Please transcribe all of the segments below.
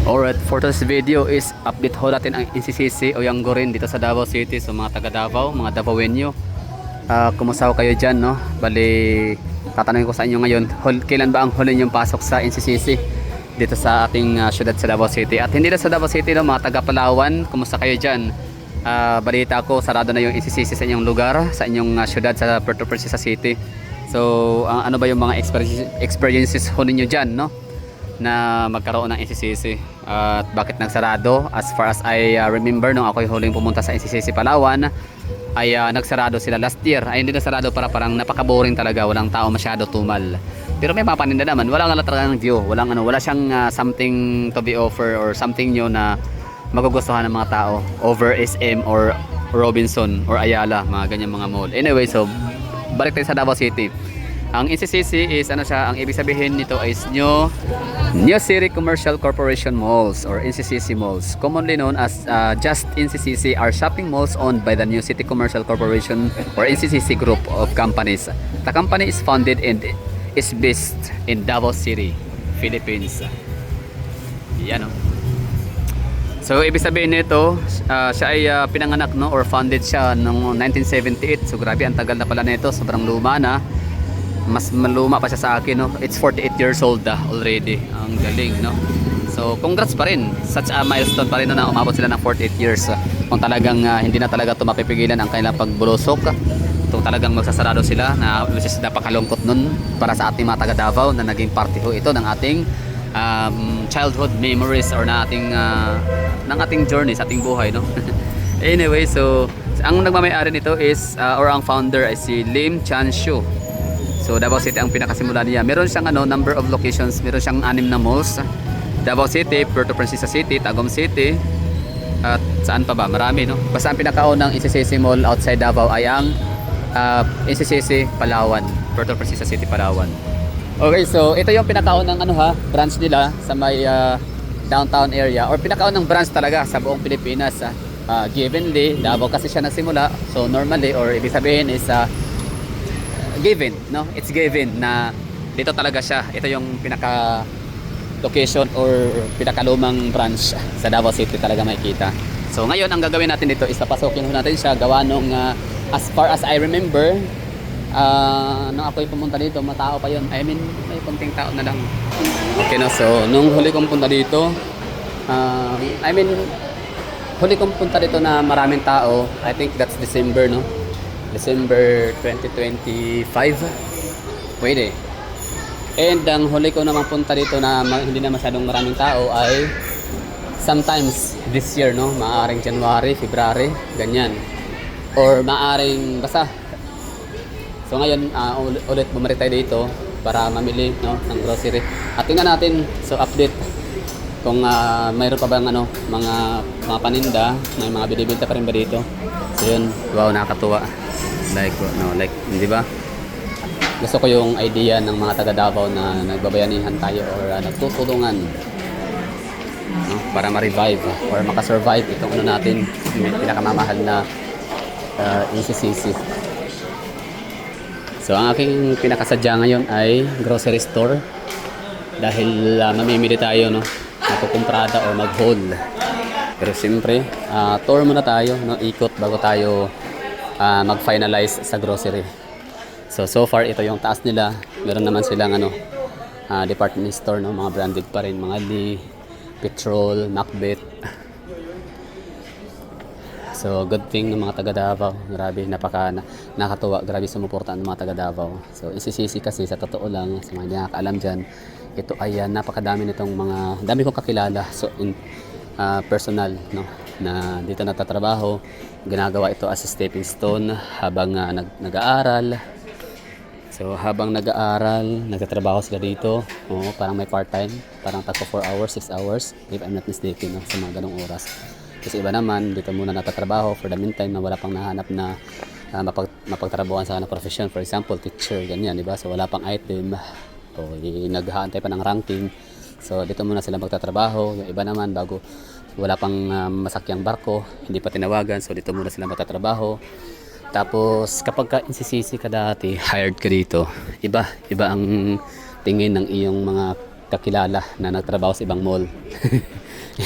Alright, for today's video is update ho natin ang NCCC o Yanggo rin dito sa Davao City. So mga taga Davao, mga Davaoenyo, kumusta ho kayo dyan, no? Bali, tatanungin ko sa inyo ngayon, kailan ba ang huli yung pasok sa NCCC dito sa ating syudad sa Davao City? At hindi na sa Davao City, no? Mga taga Palawan, kumusta kayo dyan? Balita ko, sarado na yung NCCC sa inyong lugar, sa inyong syudad sa Puerto Princesa City. So ano ba yung mga experiences ho ninyo dyan, no? Na magkaroon ng NCCC at bakit nagsarado? As far as I remember, nung ako'y huling pumunta sa NCCC Palawan ay nagsarado sila last year. Ay hindi nagsarado, parang napaka-boring talaga, walang tao, masyado tumal. Pero may mapaninda naman, wala nga talagang view, wala siyang something to be offer or something new na magugustuhan ng mga tao over SM or Robinson or Ayala, mga ganyan mga mall. Anyway, so balik tayo sa Davao City. Ang NCCC is ano siya, ang ibig sabihin nito is New City Commercial Corporation Malls or NCCC Malls. Commonly known as just NCCC are shopping malls owned by the New City Commercial Corporation or NCCC group of companies. The company is founded and is based in Davao City, Philippines. Yan o. So ibig sabihin nito, siya ay pinanganak, no, or founded siya noong 1978. So grabe, ang tagal na pala nito, sobrang luma na. Mas maluma pa siya sa akin, no. It's 48 years old already. Ang galing, no. So congrats pa rin, such a milestone pa rin, no, na umabot sila ng 48 years. Kung talagang hindi na talaga ito mapipigilan ang kanilang pagbulusok, kung talagang magsasarado sila, na which is napakalungkot nun para sa ating mga taga Davao na naging party ho ito ng ating childhood memories or na ating ng ating journey sa ating buhay, no. Anyway, so ang nagmamay-ari nito is or ang founder ay si Lim Chan Shu. So Davao City ang pinakasimula niya. Meron siyang number of locations, meron siyang 6 na malls. Davao City, Puerto Princesa City, Tagum City, at saan pa ba? Marami, no. Basta ang pinakaunang NCCC mall outside Davao ay ang NCCC Palawan, Puerto Princesa City, Palawan. Okay, so ito yung pinakaunang branch nila sa may downtown area, or pinakaunang branch talaga sa buong Pilipinas. Givenly, Davao kasi siya nagsimula. So normally, or ibig sabihin is given, no? It's given na dito talaga siya. Ito yung pinaka location or pinakalumang branch sa Davao City talaga makikita. So ngayon ang gagawin natin dito is papasokin natin siya gawa nung as far as I remember, nung ako'y pumunta dito, matao pa yun. I mean, may konting tao na lang. Okay, no? So nung huli kong punta dito, huli kong punta dito na maraming tao, I think that's December, no? December 2025. Pwede. And ang huli ko naman punta dito na hindi na masyadong maraming tao ay sometimes this year, no? Maaring January, February, ganyan. Or maaring basta. So ngayon, ulit bumalik tayo dito para mamili, no, ng grocery. At tingnan natin, so update kung mayroon pa bang mga paninda, may mga binibenta pa rin ba dito. So yun, wow, nakakatuwa. Like, di ba? Gusto ko yung idea ng mga taga Davao na nagbabayanihan tayo or nagtutulungan, no, para ma-revive or makasurvive itong natin, yung pinakamamahal na NCCC. So ang aking pinakasadya ngayon ay grocery store dahil mamimili tayo, no, magkukumprada or mag-haul. Pero siyempre, tour muna tayo, no, ikot bago tayo mag-finalize sa grocery. So far ito yung taas nila. Meron naman silang department store, no, mga branded pa rin, mga Lee, Petrol, Macbeth. So good thing ng mga taga Davao. Grabe, nakakatuwa. Grabe sumuporta ng mga taga Davao. So NCCC kasi sa totoo lang, sa mga hindi nakakaalam dyan, ito ay napakadami nitong dami kong kakilala. So personal, no, na dito natatrabaho. Ginagawa ito as a stepping stone habang nag-aaral. So habang nag-aaral, nagtatrabaho sila dito. Parang may part-time, parang tagpo 4 hours, 6 hours, if I'm not mistaken, no, sa mga ganong oras. Kasi iba naman, dito muna natatrabaho for the meantime na wala pang nahanap na mapagtrabahoan sa profession. For example, teacher, ganyan, di ba? So wala pang item, naghaantay pa ng ranking. So dito muna sila magtatrabaho. Yung iba naman, bago wala pang masakyang barko, hindi pa tinawagan, so dito muna sila magtatrabaho. Tapos kapag ka NCCC ka dati, hired ka dito, iba ang tingin ng iyong mga kakilala na nagtrabaho sa ibang mall.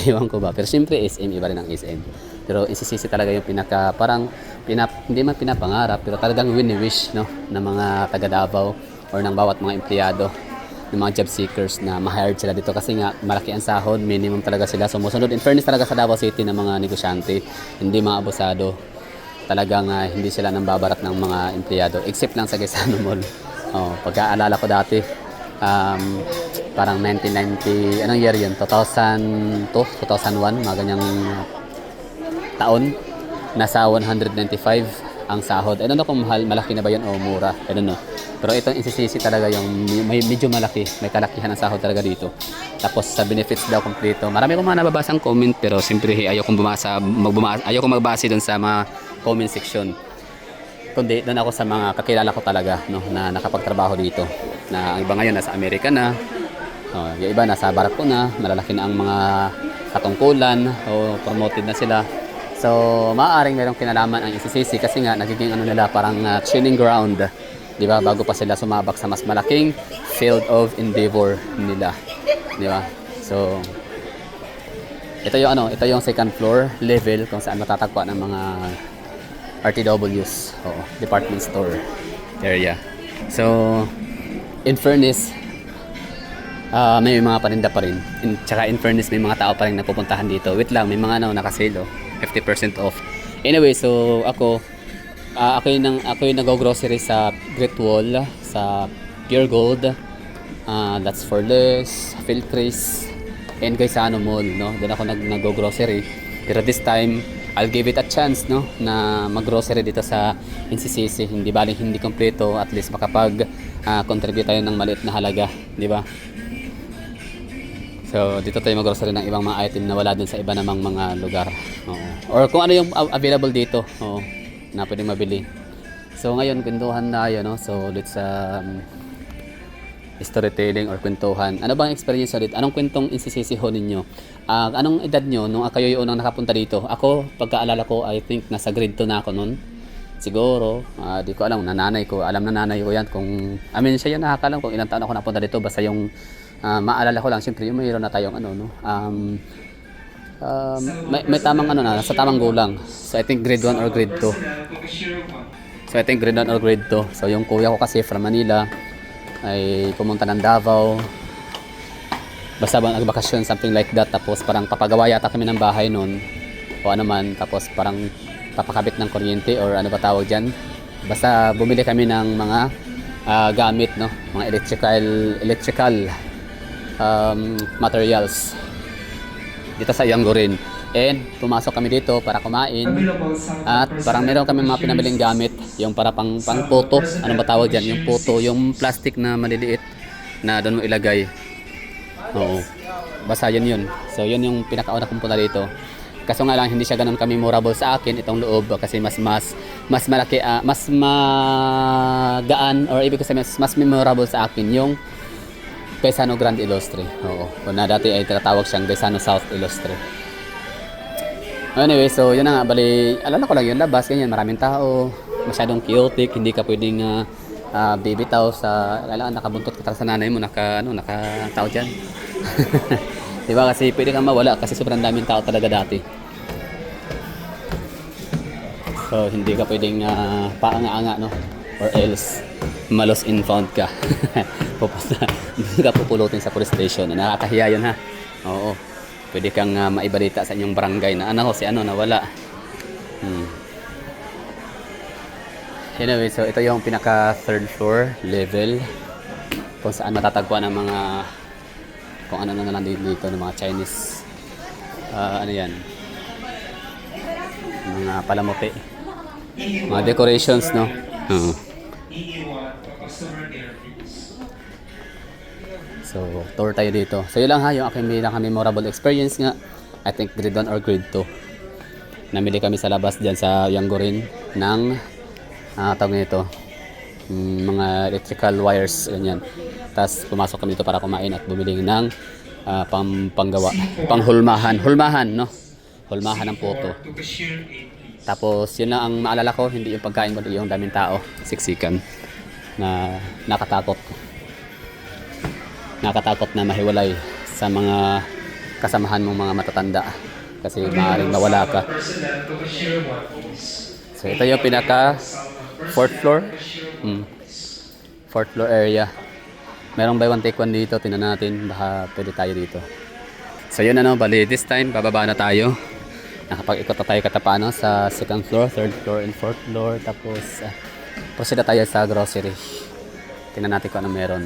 Ewan ko ba. Pero siyempre SM, iba rin ang SM. Pero NCCC talaga yung pinaka, parang, hindi man pinapangarap, pero talagang wini-wish, no, ng mga taga Davao or ng bawat mga empleyado, ng mga job seekers na ma-hired sila dito kasi nga malaki ang sahod, minimum talaga sila sumusunod. In fairness talaga sa Davao City ng mga negosyante, hindi mga abusado. Talagang hindi sila nang babarat ng mga empleyado, except lang sa Gaisano Mall. Pagkaalala ko dati, parang 1990, anong year yun? 2002, 2001, mga ganyang taon. Nasa 195 ang sahod. I don't know kung malaki na ba yun o mura. I don't know. Pero itong NCCC talaga yung may medyo malaki. May kalakihan ng sahod talaga dito. Tapos sa benefits daw kompleto. Marami akong mga nababasang comment pero siyempre ayaw kong ayaw kong magbase doon sa mga comment section. Kundi doon ako sa mga kakilala ko talaga, no, na nakapagtrabaho dito. Na ang iba ngayon nasa Amerika na. Yung iba nasa Barako na. Malalaki na ang mga katungkulan o promoted na sila. So, maaaring mayroong kinalaman ang NCCC kasi nga nagiging ano nila parang training ground, 'di ba? Bago pa sila sumabak sa mas malaking field of endeavor nila, 'di ba? So, ito yung second floor level kung saan matatagpuan ng mga RTWs, department store area. So, in fairness, may mga paninda pa rin. Tsaka in fairness, may mga tao pa rin napupuntahan dito. Wait lang, may mga naka-sale, 50% off. Anyway, so ako yung nag-grocery sa Great Wall, sa Pure Gold, that's for less, Philcris, and Gaisano Mall, no? Doon ako nag-grocery. Pero this time, I'll give it a chance, no, na mag-grocery dito sa NCCC. Hindi baling hindi kompleto, at least makapag-contribute tayo ng maliit na halaga, di ba? So, dito tayo mag-grocery ng ibang mga item na wala dun sa iba namang mga lugar. Or kung ano yung available dito, na pwedeng mabili. So, ngayon, kwentuhan na yun, no? So, let's storytelling or kwentuhan. Ano bang experience ulit? Anong kwentong NCCC ho ninyo? Anong edad nyo nung kayo yung unang nakapunta dito? Ako, pagkaalala ko, I think nasa grade 2 na ako nun. Siguro, di ko alam, nanay ko. Alam na nanay ko yan kung, siya yun nakakalam kung ilang taon ako napunta dito. Basta yung maalala ko lang, siyempre yung mayroon na tayong may tamang sa tamang gulang. So I think grade 1 or grade 2. So yung kuya ko kasi from Manila ay pumunta ng Davao. Basta bang nagbakasyon, something like that. Tapos parang papagawa yata kami ng bahay noon o ano man. Tapos parang papakabit ng kuryente or ano ba tawag dyan. Basta bumili kami ng mga gamit, no, mga electrical materials dito sa Yangorin. And pumasok kami dito para kumain at parang meron kami mga pinabiling gamit, yung para pang puto, ano ba tawag dyan, yung puto, yung plastic na maliliit na doon mo ilagay. Basta yun. So yun yung pinakauna kong punta dito. Kaso nga lang hindi siya ganun memorable sa akin itong loob kasi mas malaki, mas magaan, or ibig sabihin mas memorable sa akin yung Gaisano Grand Illustre. Na dati ay tinatawag siyang Gaisano South Illustre. Anyway, so yun na nga, bali, alala ko lang yung labas, ganyan, maraming tao, masyadong chaotic, hindi ka pwedeng bibitaw sa, kailangan nakabuntot ka sa nanay mo, nakatao dyan. Diba, kasi pwede kang mawala kasi sobrang daming tao talaga dati. So, hindi ka pwedeng paanga-anga, no? Or else, malos in found ka. Hindi ka pupulutin sa police station. Nakakahiya yun, ha? Oo. Pwede kang maibalita sa inyong barangay na si nawala. Anyway, so ito yung pinaka third floor level kung saan matatagpuan ang mga kung ano na nandito dito ng mga Chinese mga palamuti, mga decorations, no? So, tour tayo dito. So, yun lang ha, yung aking memorable experience nga. I think grade 1 or grade 2. Namili kami sa labas dyan sa Yangorin ng tawag nito, mga electrical wires, ganyan. Tapos, pumasok kami dito para kumain at bumili ng panggawa, panghulmahan, no? Hulmahan ng puto. Tapos, yun lang ang maalala ko, hindi yung pagkain mo, yung daming tao, siksikan, na nakatakot. Nakakatakot na mahiwalay sa mga kasamahan mong mga matatanda kasi maaaring mawala ka. So ito yung pinaka fourth floor. Fourth floor area. Merong buy one take one dito. Tingnan natin baka pwede tayo dito. So yun bali this time bababa na tayo. Nakapag-ikot na tayo katapano sa second floor, third floor, and fourth floor. Tapos proceed na tayo sa grocery. Tingnan natin kung ano meron.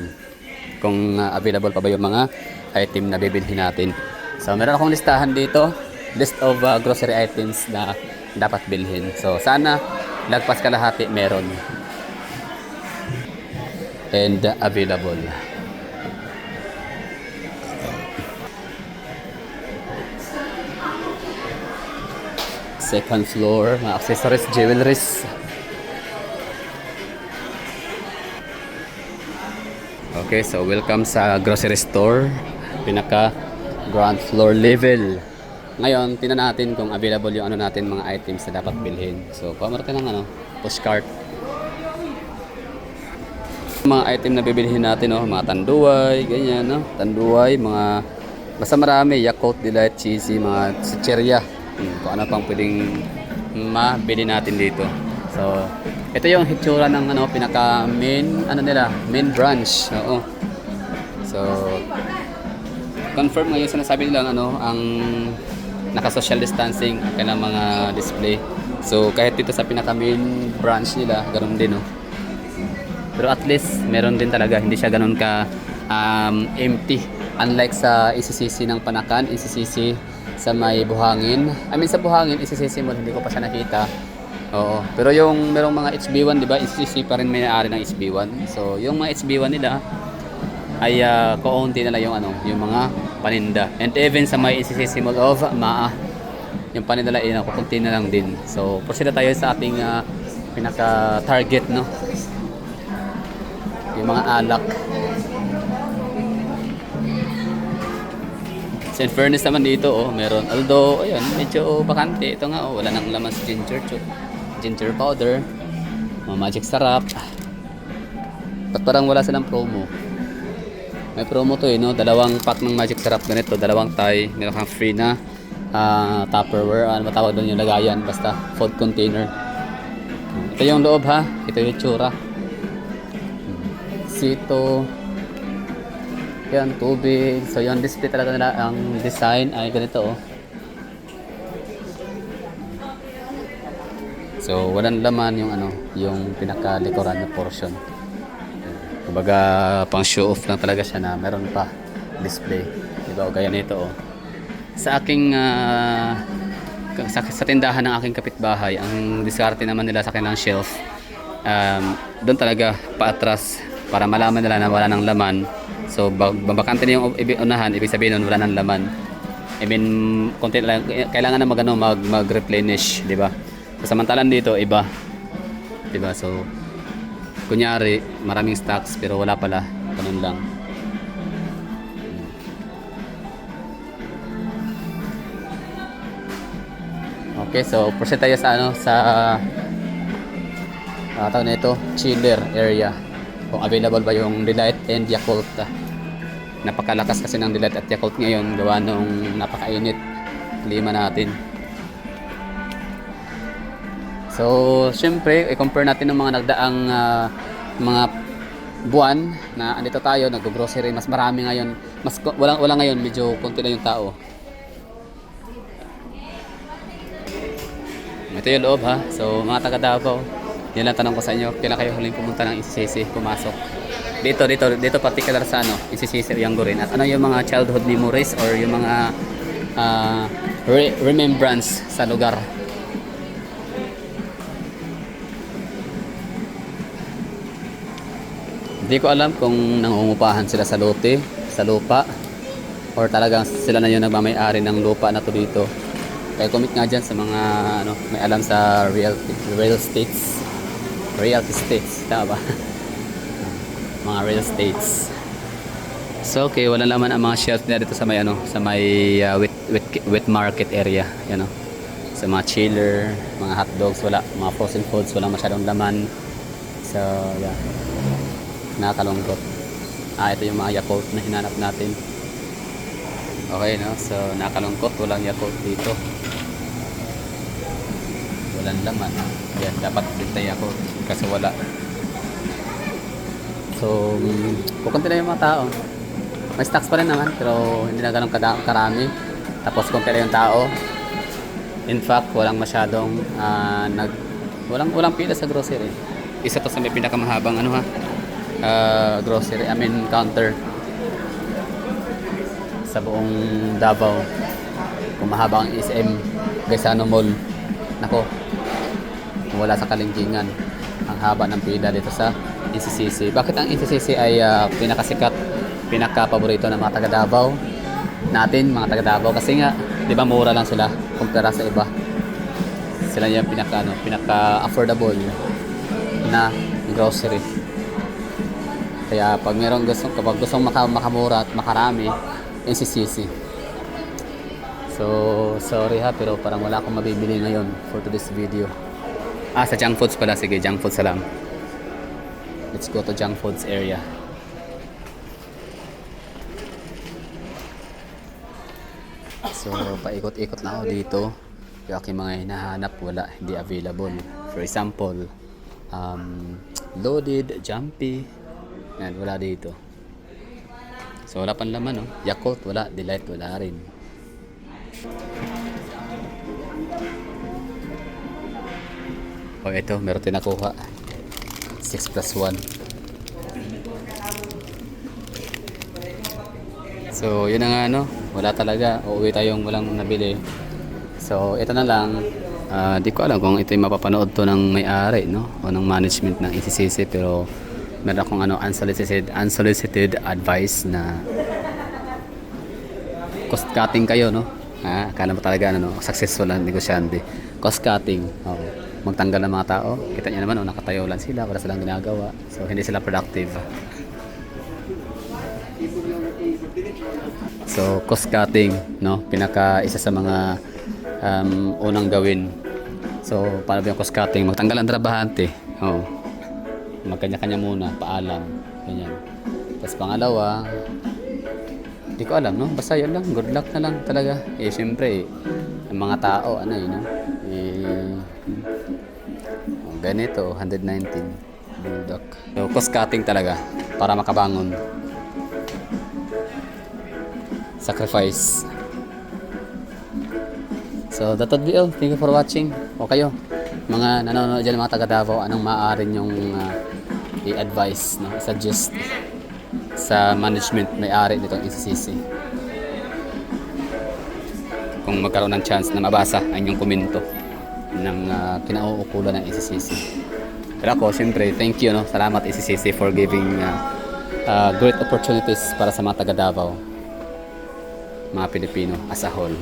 Kung available pa ba yung mga item na bibilhin natin. So meron akong listahan dito. List of grocery items na dapat bilhin. So sana lagpas kalahati meron. And available. Second floor, mga accessories, jewelries. Okay, so welcome sa grocery store. Pinaka ground floor level. Ngayon, tingnan natin kung available yung natin mga items na dapat bilhin. So, pamara tayo ng push cart. Mga item na bibilhin natin, mga tanduay, ganyan, tanduay, mga basta marami, Yakult, Delight, Cheesy, mga chicherya. Kung ano pang pwedeng mabili natin dito. So, ito yung hitsura ng pinaka main main branch. Oo. So, confirm ngayon sinasabi nila ang naka-social distancing kanilang mga display. So, kahit dito sa pinaka main branch nila, ganoon din, Pero at least meron din talaga, hindi siya ganoon ka empty. Unlike sa ICCC ng Panakan, ICCC sa may Buhangin. Sa Buhangin, ICCC mo, hindi ko pa siya nakita. Oo. Pero yung merong mga HB1, di ba? ICCC pa rin may-ari ng HB1. So, yung mga HB1 nila ay kaunti na lang yung mga paninda. And even sa may ICCC Mall of Maa, yung paninda nila kukunti na lang din. So, proceed na tayo sa ating pinaka-target, yung mga alak. So in fairness naman dito, meron. Although, ayun, medyo bakante. Ito nga, wala nang laman sa ginger powder, magic sarap. Ba't parang wala silang promo? May promo to dalawang pack ng magic sarap ganito, dalawang tie, meron kang free na Tupperware, matawag doon yung lagayan, basta food container. Ito yung loob ito yung tsura. Sito. Yan, tubig. So yung display talaga nila, ang design ay ganito So walang laman yung pinaka-dekoran na portion. Kumbaga pang show off lang talaga siya na meron pa display. Diba? O gaya nito Sa aking sa tindahan ng aking kapitbahay, ang diskarte naman nila sa kanilang shelf, doon talaga paatras para malaman nila na wala ng laman. So, babakante na yung unahan, ibig sabihin nun, wala nang laman. I mean, konti lang, kailangan na mag-replenish, di ba? So, samantalan dito, iba. Di ba? So, kunyari, maraming stocks, pero wala pala. Ganun lang. Okay, so, proceed tayo sa tawag na ito, chiller area. Kung available ba yung Delight and Yakult. Napakalakas kasi ng Delight at Yakult ngayon gawa nung napakainit klima natin. So syempre i-compare natin ng mga nagdaang mga buwan na andito tayo nag-grocery, mas marami ngayon, mas wala ngayon, medyo konti na yung tao. Ito yung loob So mga taga Davao, yan lang tanong ko sa inyo, kailan kayo huling pumunta ng ICCC, pumasok? Dito particular sa ICCC Yangorin. At ano yung mga childhood memories or yung mga remembrance sa lugar? Hindi ko alam kung nangungupahan sila sa lote, sa lupa, or talagang sila na yung nagmamay-ari ng lupa na to dito. Kaya comment nga dyan sa mga may alam sa real estates, tama ba? Mga real estates. So okay, wala naman ang mga shelf na dito sa may wet market area, sa mga chiller, mga hot dogs, wala, mga frozen foods, wala masyadong laman. So yeah, nakakalungkot. Ito yung mga Yakult na hinanap natin. Okay, no? So, nakalungkot. Walang Yakult dito. Walang laman. Yan, dapat bintay Yakult. Kasi wala. So, kukunti na yung mga tao. May stocks pa rin naman, pero hindi na ganun karami. Tapos konti na yung tao. In fact, walang masyadong walang pila sa grocery. Isa to sa may pinakamahabang grocery, counter sa buong Davao. Kung mahaba ang SM, Gaisano Mall. Nako, wala sa Kalingingan. Ang haba ng pila dito sa NCCC. Bakit ang NCCC ay pinakasikat, pinaka-paborito ng mga taga Davao natin, mga taga Davao? Kasi nga, di ba mura lang sila kumpara sa iba. Sila yung pinaka-affordable na grocery. Kaya pag kapag gustong makamura at makarami, NCCC. So, sorry pero parang wala akong mabibili ngayon for today's video. Sa junk foods pala. Sige, junk foods lang. Let's go to junk foods area. So, paikot-ikot na ako dito. Yung aking mga hinahanap, wala, hindi available. For example, loaded, jumpy, yan, wala dito. So, wala pang laman, no? Yakult, wala. Delight, wala rin. Ito, meron din nakuha. 6+1. So, yun na nga, wala talaga. Uuwi tayong walang nabili. So, ito na lang. Di ko alam kung ito yung mapapanood to ng may-ari, o ng management ng NCCC. Pero, meron akong unsolicited advice na cost cutting kayo, akala mo talaga, successful ang negosyante. Cost cutting. Magtanggal ng mga tao. Kita niyo naman, nakatayo lang sila, wala silang ginagawa. So, hindi sila productive. So, cost cutting, isa sa mga unang gawin. So, paano ba yung cost cutting? Magtanggal ang trabahante. Magkanya-kanya muna, paalam. Ganyan. Tapos pangalawa, hindi ko alam, basta yun lang, good luck na lang talaga. Siyempre, ang mga tao, ganito, 119 bulldog. So, cost cutting talaga para makabangon. Sacrifice. So, that would be all. Thank you for watching. O kayo, mga nanonood dyan, mga taga Davao, anong maaari nyong i-advise, i-suggest sa management may-ari nitong NCCC? Kung magkaroon ng chance na mabasa ang inyong komento ng kinauukulan ng NCCC. Pero ako, siyempre, thank you, salamat NCCC for giving great opportunities para sa mga taga Davao, mga Pilipino as a whole.